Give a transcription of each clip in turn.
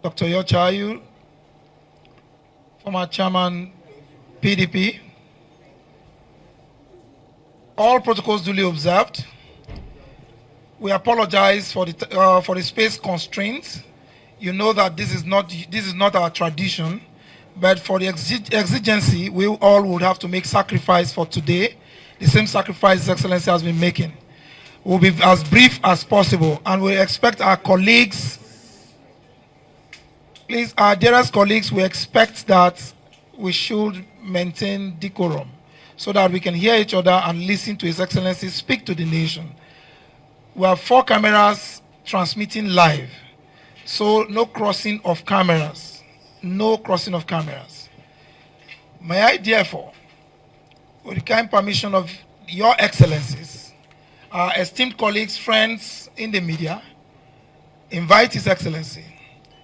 Dr. Yochayu, former chairman, PDP. All protocols duly observed. We apologize for the space constraints. You know that this is not our tradition, but for the exigency, we all would have to make sacrifice for today. The same sacrifice His Excellency has been making. We'll be as brief as possible, and we expect our colleagues. Please, our dearest colleagues, we expect that we should maintain decorum so that we can hear each other and listen to His Excellency speak to the nation. We have 4 cameras transmitting live, so no crossing of cameras. No crossing of cameras. May I therefore, with the kind permission of Your Excellencies, our esteemed colleagues, friends in the media, invite His Excellency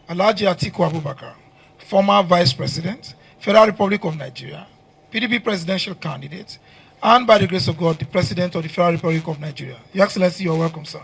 Alhaji Atiku Abubakar, former Vice President, Federal Republic of Nigeria, PDP presidential candidate, and by the grace of God, the President of the Federal Republic of Nigeria. Your Excellency, you are welcome, sir.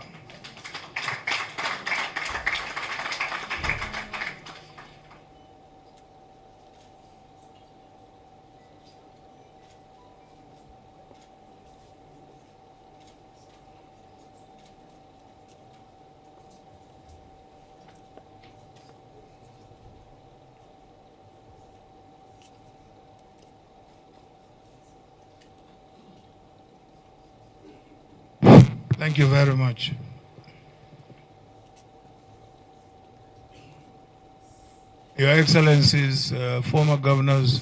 Thank you very much. Your Excellencies, former governors,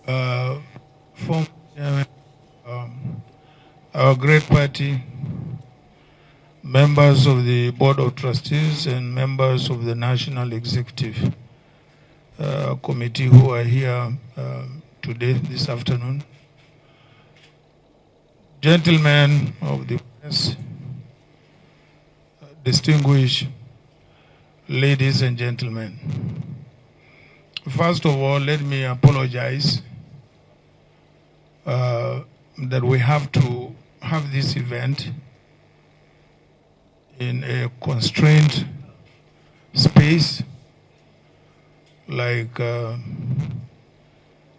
former chairman, our great party, members of the Board of Trustees and members of the National Executive Committee who are here today, this afternoon, gentlemen of the press, distinguished ladies and gentlemen. First of all, let me apologize that we have to have this event in a constrained space like the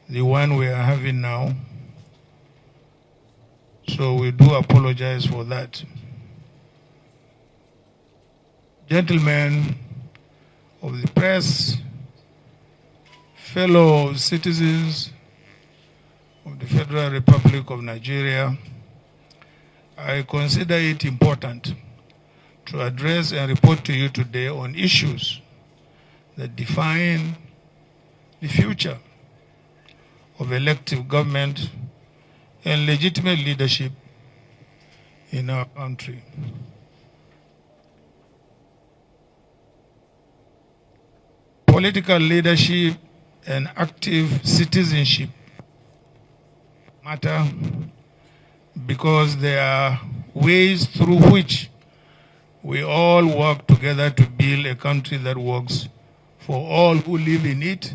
one we are having now. So we do apologize for that. Gentlemen of the press, fellow citizens of the Federal Republic of Nigeria, I consider it important to address and report to you today on issues that define the future of elective government and legitimate leadership in our country. Political leadership and active citizenship matter because there are ways through which we all work together to build a country that works for all who live in it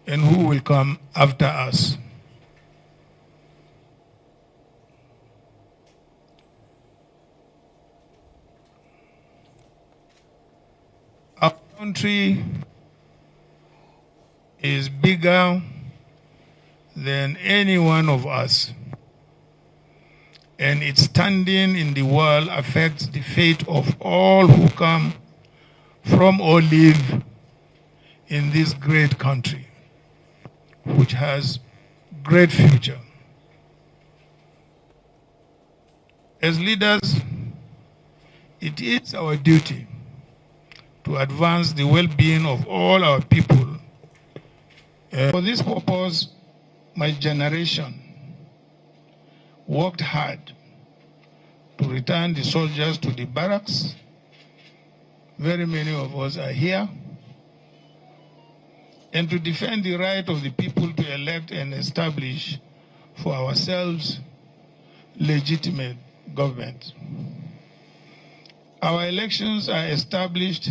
and who will come after us. Our country is bigger than any one of us, and its standing in the world affects the fate of all who come from or live in this great country, which has great future. As leaders, it is our duty to advance the well-being of all our people. For this purpose, my generation worked hard to return the soldiers to the barracks. Very many of us are here. And to defend the right of the people to elect and establish for ourselves legitimate government. Our elections are established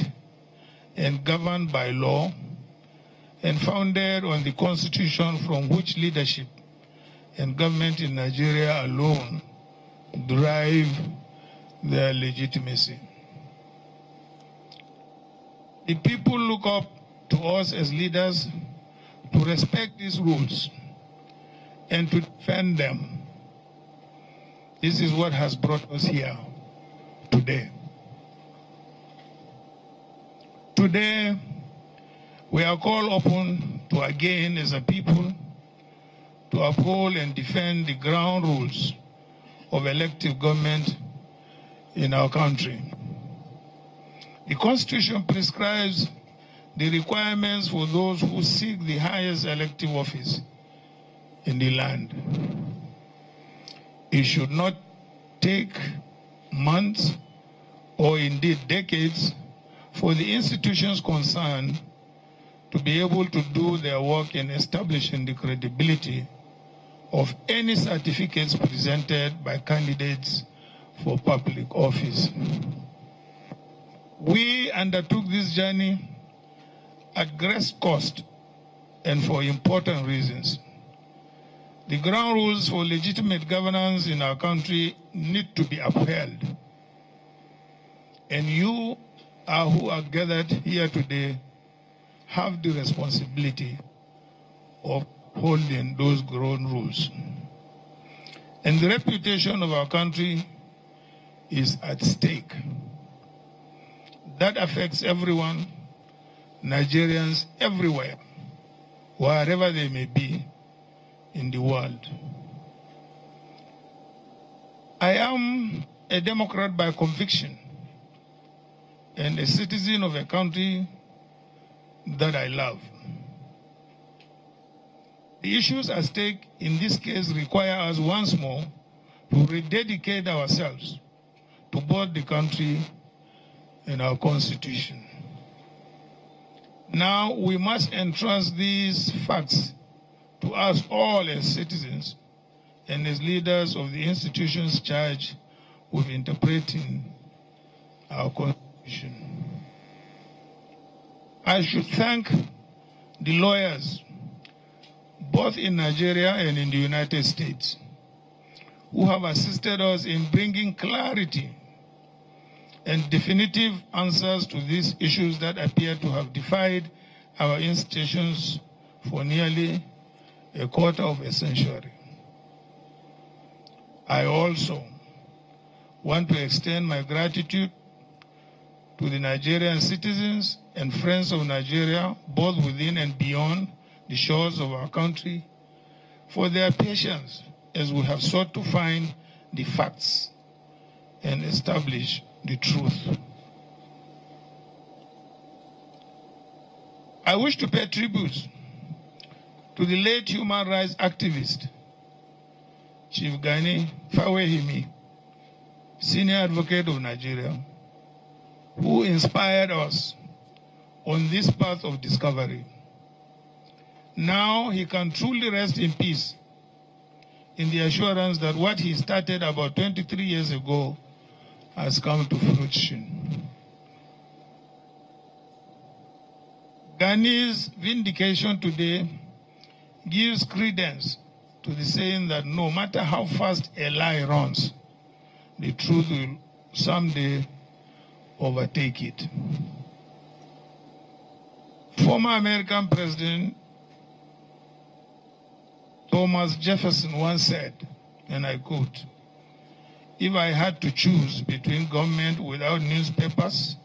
and governed by law and founded on the Constitution from which leadership and government in Nigeria alone derive their legitimacy. The people look up to us as leaders to respect these rules and to defend them. This is what has brought us here today. Today, we are called upon to again, as a people, to uphold and defend the ground rules of elective government in our country. The Constitution prescribes the requirements for those who seek the highest elective office in the land. It should not take months or indeed decades for the institutions concerned to be able to do their work in establishing the credibility of any certificates presented by candidates for public office. We undertook this journey at great cost and for important reasons. The ground rules for legitimate governance in our country need to be upheld. And you who are gathered here today have the responsibility of holding those ground rules. And the reputation of our country is at stake. That affects everyone, Nigerians everywhere, wherever they may be in the world. I am a Democrat by conviction and a citizen of a country that I love. The issues at stake in this case require us once more to rededicate ourselves to both the country and our Constitution. Now we must entrust these facts to us all as citizens and as leaders of the institutions charged with interpreting our Constitution. I should thank the lawyers, both in Nigeria and in the United States, who have assisted us in bringing clarity and definitive answers to these issues that appear to have defied our institutions for nearly a quarter of a century. I also want to extend my gratitude to the Nigerian citizens and friends of Nigeria, both within and beyond the shores of our country, for their patience as we have sought to find the facts and establish the truth. I wish to pay tribute to the late human rights activist, Chief Gani Fawehimi, senior advocate of Nigeria, who inspired us on this path of discovery. Now he can truly rest in peace in the assurance that what he started about 23 years ago has come to fruition. Gani's vindication today gives credence to the saying that no matter how fast a lie runs, the truth will someday overtake it. Former American President Thomas Jefferson once said, and I quote, "If I had to choose between government without newspapers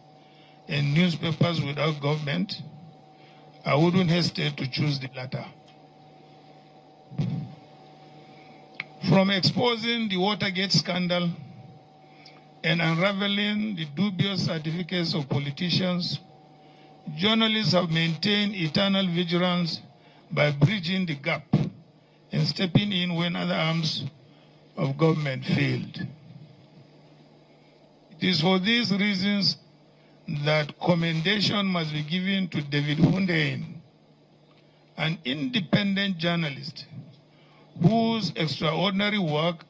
and newspapers without government, I wouldn't hesitate to choose the latter." From exposing the Watergate scandal and unraveling the dubious certificates of politicians, journalists have maintained eternal vigilance by bridging the gap and stepping in when other arms of government failed. It is for these reasons that commendation must be given to David Hundeyin, an independent journalist whose extraordinary work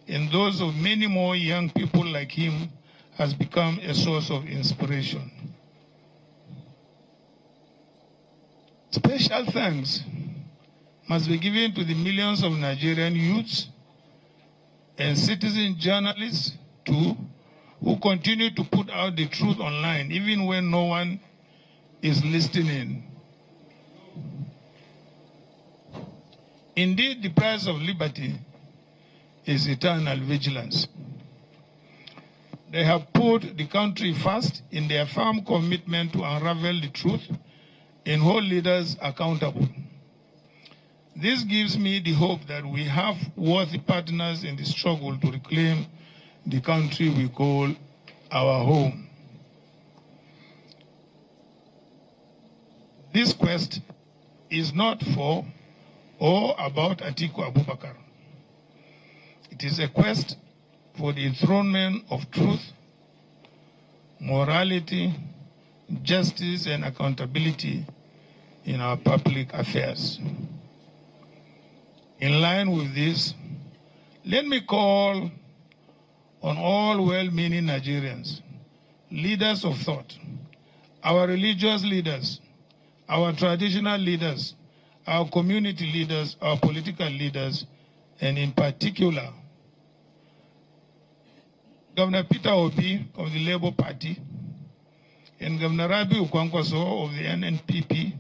and those of many more young people like him has become a source of inspiration. Special thanks must be given to the millions of Nigerian youths and citizen journalists too, who continue to put out the truth online even when no one is listening. Indeed, the price of liberty is eternal vigilance. They have put the country first in their firm commitment to unravel the truth and hold leaders accountable. This gives me the hope that we have worthy partners in the struggle to reclaim the country we call our home. This quest is not for or about Atiku Abubakar. It is a quest for the enthronement of truth, morality, justice, and accountability in our public affairs. In line with this, let me call on all well-meaning Nigerians, leaders of thought, our religious leaders, our traditional leaders, our community leaders, our political leaders, and in particular, Governor Peter Obi of the Labour Party and Governor Rabi Ukwankwaso of the NNPP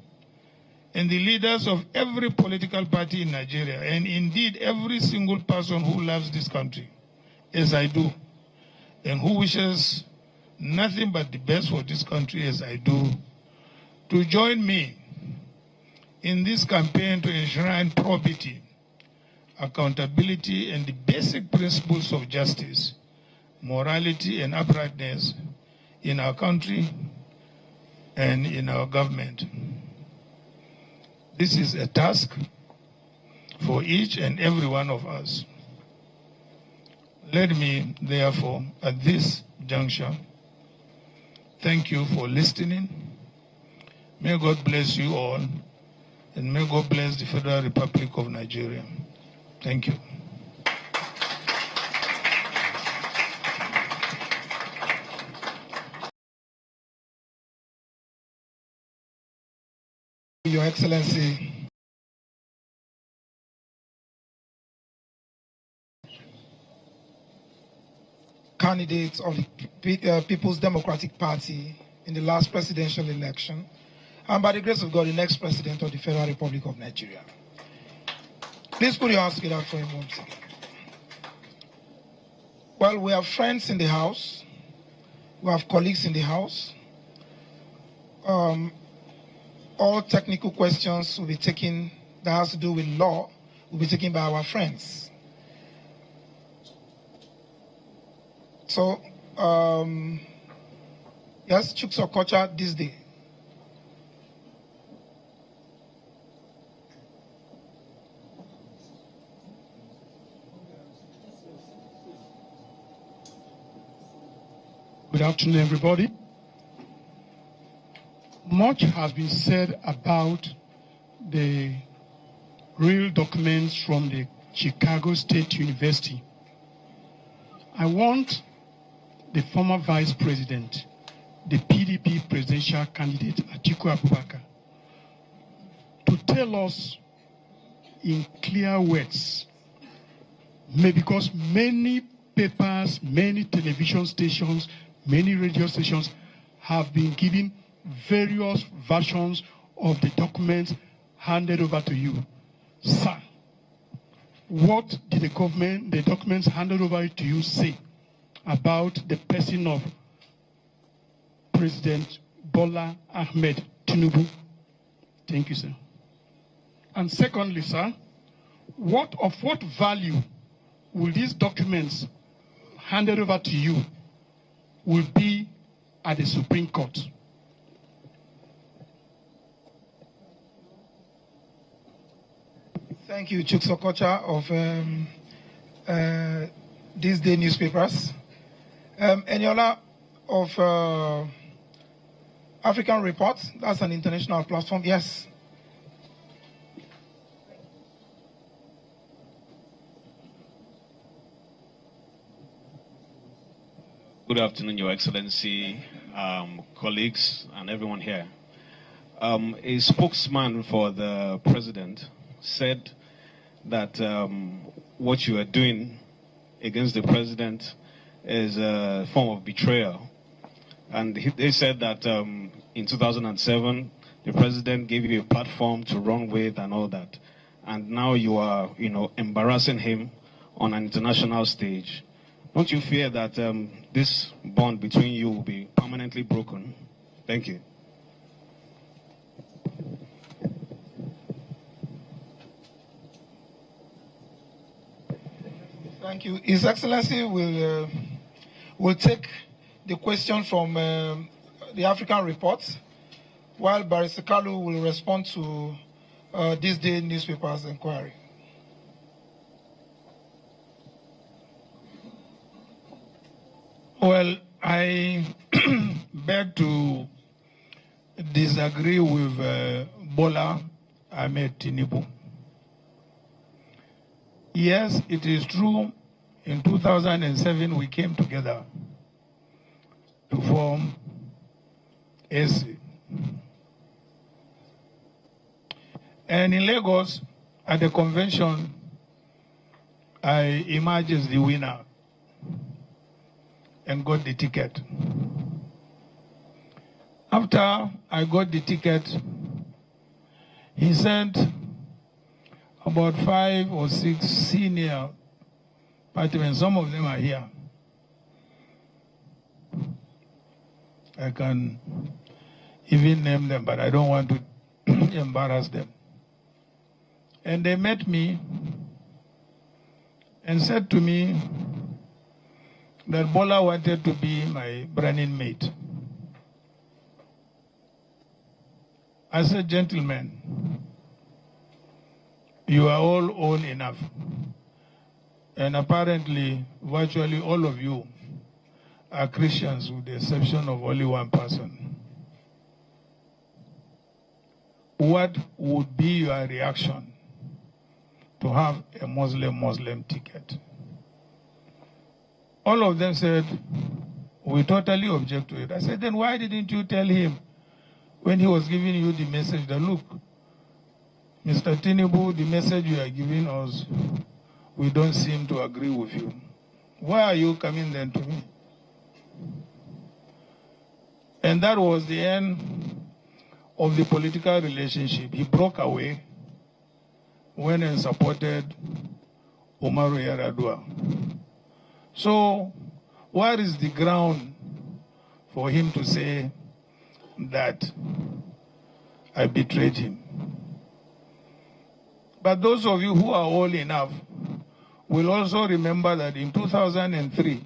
and the leaders of every political party in Nigeria, and indeed every single person who loves this country, as I do, and who wishes nothing but the best for this country as I do, to join me in this campaign to enshrine probity, accountability, and the basic principles of justice, morality, and uprightness in our country and in our government. This is a task for each and every one of us. Let me, therefore, at this juncture, thank you for listening. May God bless you all, and may God bless the Federal Republic of Nigeria. Thank you. Your Excellency, candidates of the People's Democratic Party in the last presidential election, and by the grace of God, the next president of the Federal Republic of Nigeria. Please put your hands together for a moment. Well, we have friends in the house. We have colleagues in the house. All technical questions will be taken that has to do with law will be taken by our friends. So, yes, Chuksokocha this day. Good afternoon, everybody. Much has been said about the real documents from the Chicago State University. I want the former Vice President, the PDP presidential candidate, Atiku Abubakar, to tell us in clear words, because many papers, many television stations, many radio stations have been giving various versions of the documents handed over to you. Sir, what did the documents handed over to you say about the person of President Bola Ahmed Tinubu? Thank you, sir. And secondly, sir, what value will these documents handed over to you will be at the Supreme Court? Thank you, Chuksokocha of these day newspapers. Eniola of African Report, that's an international platform, yes. Good afternoon, Your Excellency, colleagues, and everyone here. A spokesman for the president said that what you are doing against the president is a form of betrayal. And they said that in 2007, the president gave you a platform to run with and all that. And now you are, embarrassing him on an international stage. Don't you fear that this bond between you will be permanently broken? Thank you. Thank you. His Excellency will take the question from the African Report, while Barrister Kalu will respond to this day newspaper's inquiry. Well, I beg to disagree with Bola Ahmed Tinubu. Yes, it is true, in 2007 we came together to form AC. And in Lagos, at the convention, I emerged as the winner and got the ticket. After I got the ticket, he sent about 5 or 6 senior partymen. Some of them are here. I can even name them, but I don't want to embarrass them. And they met me and said to me that Bola wanted to be my running mate. I said, gentlemen, you are all old enough. And apparently, virtually all of you are Christians with the exception of only one person. What would be your reaction to have a Muslim ticket? All of them said, we totally object to it. I said, then why didn't you tell him when he was giving you the message that, look, Mr. Tinubu, the message you are giving us, we don't seem to agree with you. Why are you coming then to me? And that was the end of the political relationship. He broke away, went and supported Umaru Yar'Adua. So, what is the ground for him to say that I betrayed him? But those of you who are old enough will also remember that in 2003,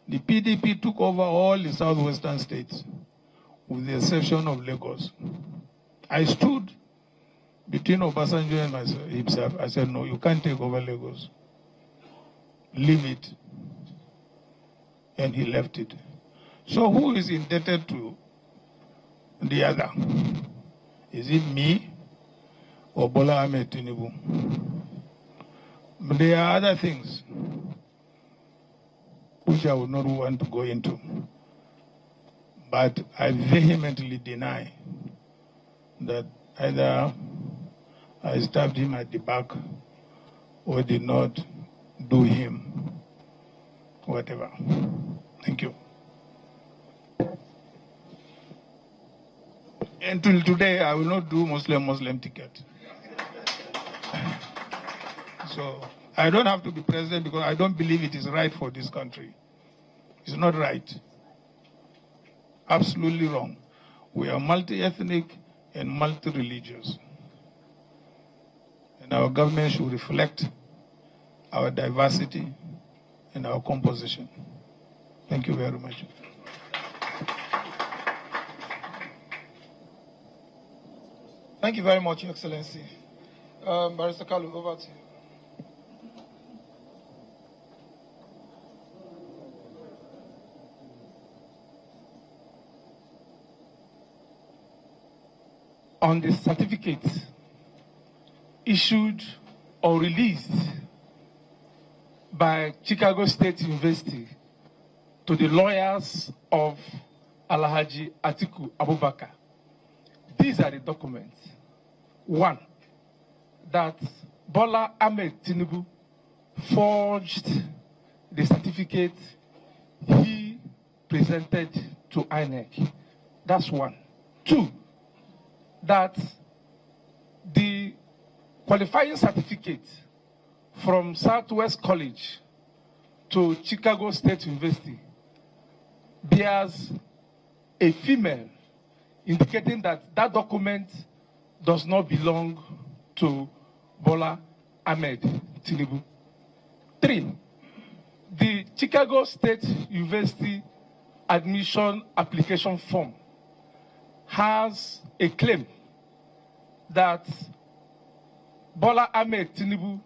the PDP took over all the southwestern states, with the exception of Lagos. I stood between Obasanjo and himself. I said, no, you can't take over Lagos. Leave it. And he left it. So who is indebted to the other? Is it me or Bola Ahmed Tinubu? But there are other things which I would not want to go into. But I vehemently deny that either I stabbed him at the back or did not do him whatever. Thank you. Until today, I will not do Muslim ticket. So I don't have to be president because I don't believe it is right for this country. It's not right. Absolutely wrong. We are multi-ethnic and multi-religious. And our government should reflect our diversity and our composition. Thank you very much. Thank you very much, Your Excellency. Barrister Kalu, over to you. On the certificates issued or released by Chicago State University to the lawyers of Alhaji Atiku Abubakar, these are the documents. One, that Bola Ahmed Tinubu forged the certificate he presented to INEC. That's one. Two, that the qualifying certificate from Southwest College to Chicago State University bears a female, indicating that that document does not belong to Bola Ahmed Tinubu. Three, the Chicago State University admission application form has a claim that Bola Ahmed Tinubu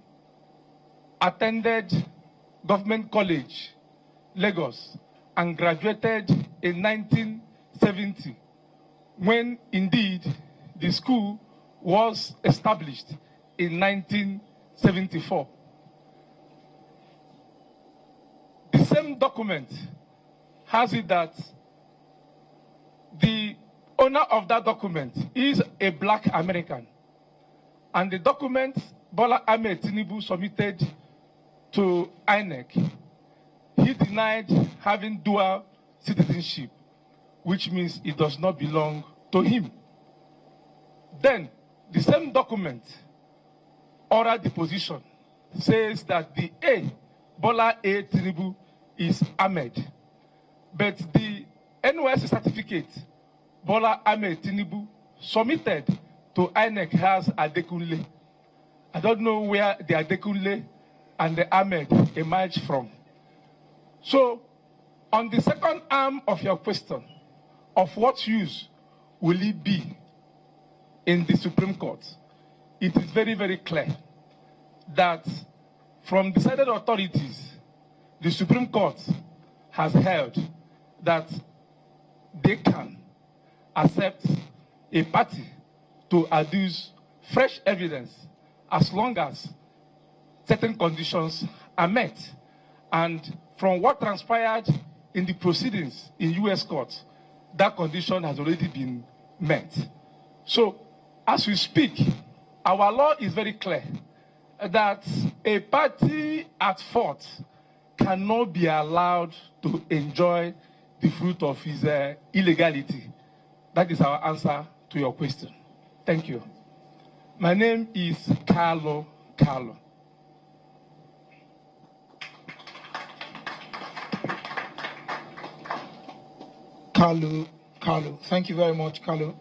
attended Government College, Lagos, and graduated in 1970, when indeed the school was established in 1974. The same document has it that the owner of that document is a black American, and the document Bola Ahmed Tinubu submitted to INEC, he denied having dual citizenship, which means it does not belong to him. Then, the same document, oral deposition, says that the Bola A. Tinubu is Ahmed, but the NYSC certificate Bola Ahmed Tinubu submitted to INEC has Adekunle. I don't know where the Adekunle and the Ahmed emerged from. So, on the second arm of your question, of what use will it be in the Supreme Court, it is very, very clear that from decided authorities, the Supreme Court has held that they can accept a party to adduce fresh evidence as long as certain conditions are met. And from what transpired in the proceedings in U.S. courts, that condition has already been met. So, as we speak, our law is very clear that a party at fault cannot be allowed to enjoy the fruit of his illegality. That is our answer to your question. Thank you. My name is Carlo. Carlo. Thank you very much, Carlo.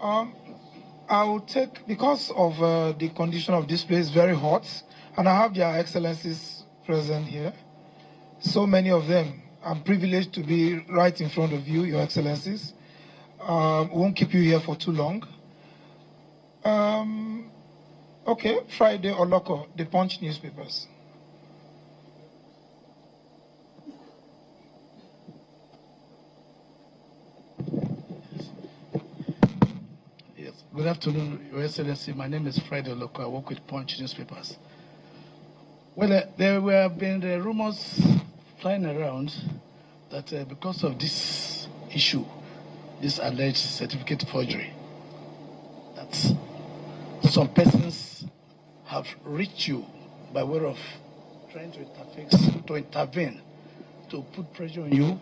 I will take, because of the condition of this place, very hot, and I have their excellencies present here. So many of them. I'm privileged to be right in front of you, your excellencies. Won't keep you here for too long. Okay, Friday or Loco, the Punch newspapers. Good afternoon, Your Excellency. My name is Friday Loco. I work with Punch newspapers. Well, there have been rumors flying around that because of this issue, this alleged certificate forgery, that some persons have reached you by way of trying to intervene, to put pressure on you,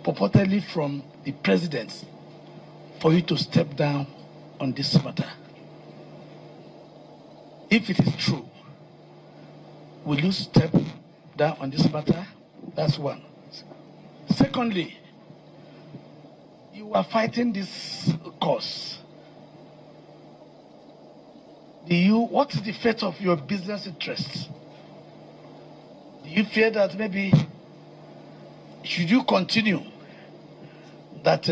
purportedly from the president, for you to step down on this matter. If it is true, will you step down on this matter? That's one. Secondly, you are fighting this cause. What is the fate of your business interests? Do you fear that maybe, should you continue, that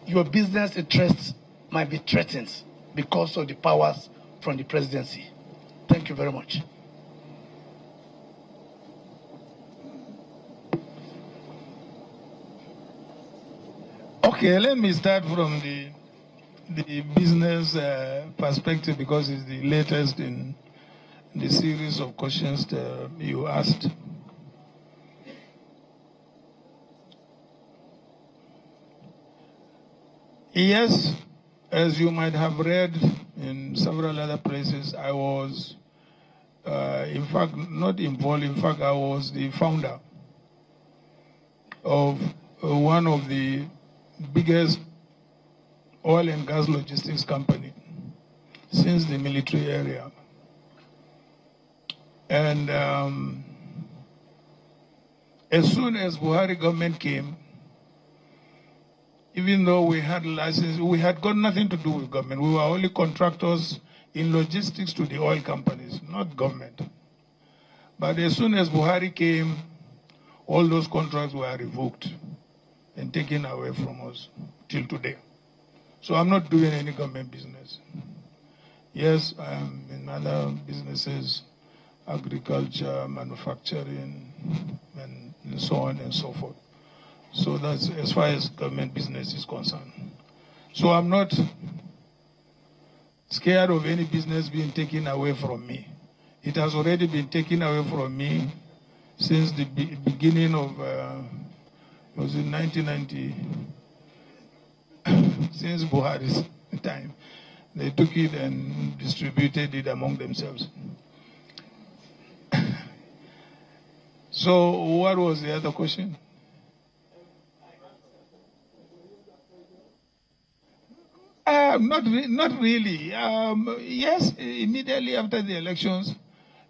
your business interests might be threatened because of the powers from the presidency? Thank you very much. Okay, let me start from the business perspective, because it's the latest in the series of questions that you asked. Yes, as you might have read in several other places, I was, in fact, not involved. In fact, I was the founder of one of the biggest oil and gas logistics company since the military area. And as soon as Buhari government came, even though we had license, we had got nothing to do with government. We were only contractors in logistics to the oil companies, not government. But as soon as Buhari came, all those contracts were revoked and taken away from us till today. So I'm not doing any government business. Yes, I am in other businesses, agriculture, manufacturing, and so on and so forth. So that's as far as government business is concerned. So I'm not scared of any business being taken away from me. It has already been taken away from me since the beginning of, it was in 1990, since Buhari's time. They took it and distributed it among themselves. So what was the other question? Not really. Yes, immediately after the elections,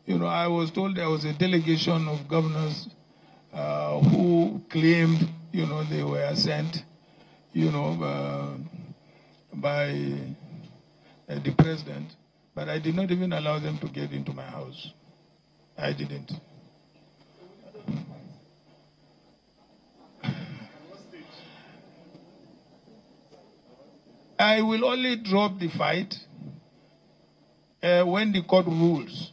I was told there was a delegation of governors who claimed, they were sent, by the president, but I did not even allow them to get into my house. I didn't. I will only drop the fight when the court rules.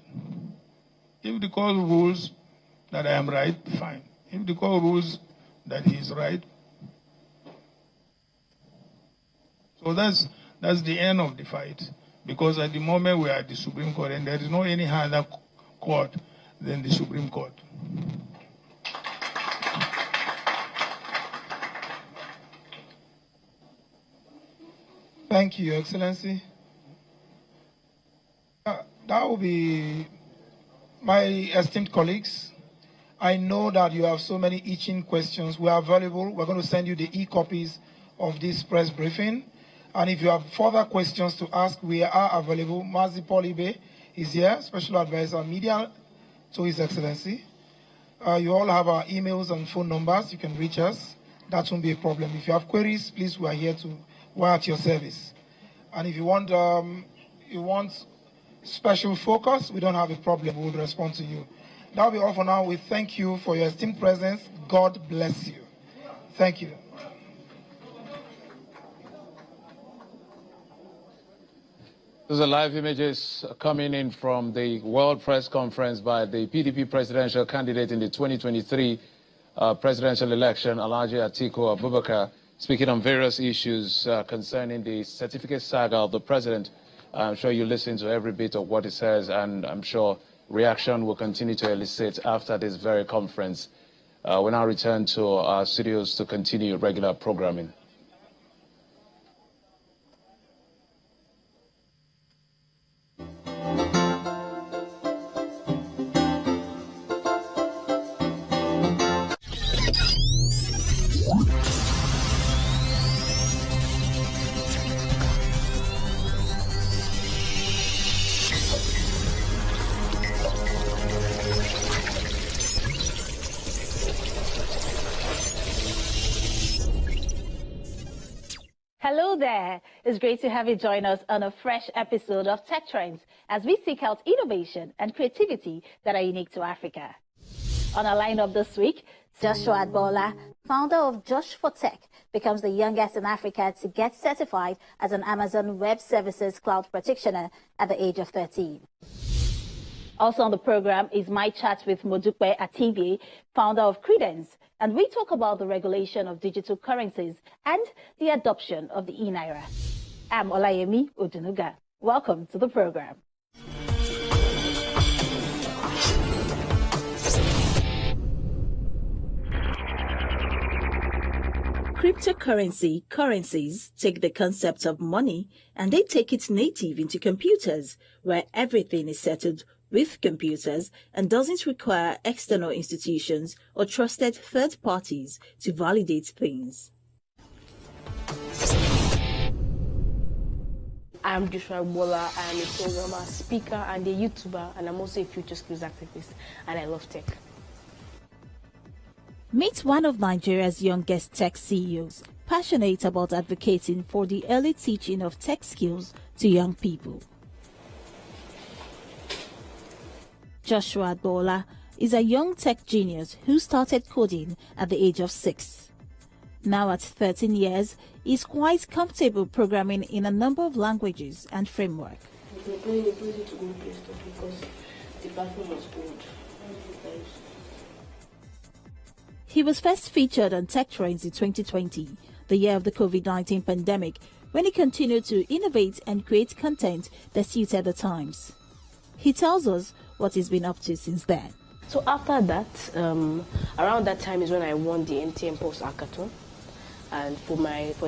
If the court rules that I am right, fine. If the court rules that he is right, so that's the end of the fight. Because at the moment we are at the Supreme Court, and there is no any other court than the Supreme Court. Thank you, Your Excellency. That will be my esteemed colleagues. I know that you have so many itching questions. We are available. We're going to send you the e-copies of this press briefing. And if you have further questions to ask, we are available. Mazi Polibe is here, Special Advisor Media to His Excellency. You all have our emails and phone numbers. You can reach us. That won't be a problem. If you have queries, please, we are here to we're at your service. And if you want special focus, we don't have a problem. We'll respond to you. That'll be all for now. We thank you for your esteemed presence. God bless you. Thank you. Those are live images coming in from the World Press Conference by the PDP presidential candidate in the 2023 presidential election, Alhaji Atiku Abubakar, speaking on various issues concerning the certificate saga of the president. I'm sure you listen to every bit of what he says, and I'm sure reaction will continue to elicit after this very conference. We now return to our studios to continue regular programming. Hello there. It's great to have you join us on a fresh episode of Tech Trends as we seek out innovation and creativity that are unique to Africa. On our lineup this week, Joshua Adbola, founder of Josh for Tech, becomes the youngest in Africa to get certified as an Amazon Web Services cloud practitioner at the age of 13. Also on the program is my chat with Modupe Atiku, founder of Credence, and we talk about the regulation of digital currencies and the adoption of the e-naira. I'm Olayemi Odunuga. Welcome to the program. Cryptocurrency currencies take the concept of money and they take it native into computers, where everything is settled with computers and doesn't require external institutions or trusted third parties to validate things. I'm Joshua Bola. I am a programmer, speaker, and a YouTuber, and I'm also a future skills activist, and I love tech. Meet one of Nigeria's youngest tech CEOs, passionate about advocating for the early teaching of tech skills to young people. Joshua Bola is a young tech genius who started coding at the age of 6. Now at 13 years, he's quite comfortable programming in a number of languages and frameworks. He was first featured on Tech Trends in 2020, the year of the COVID-19 pandemic, when he continued to innovate and create content that suited the times. He tells us what he's been up to since then. So after that, around that time is when I won the MTN Post Hackathon, and for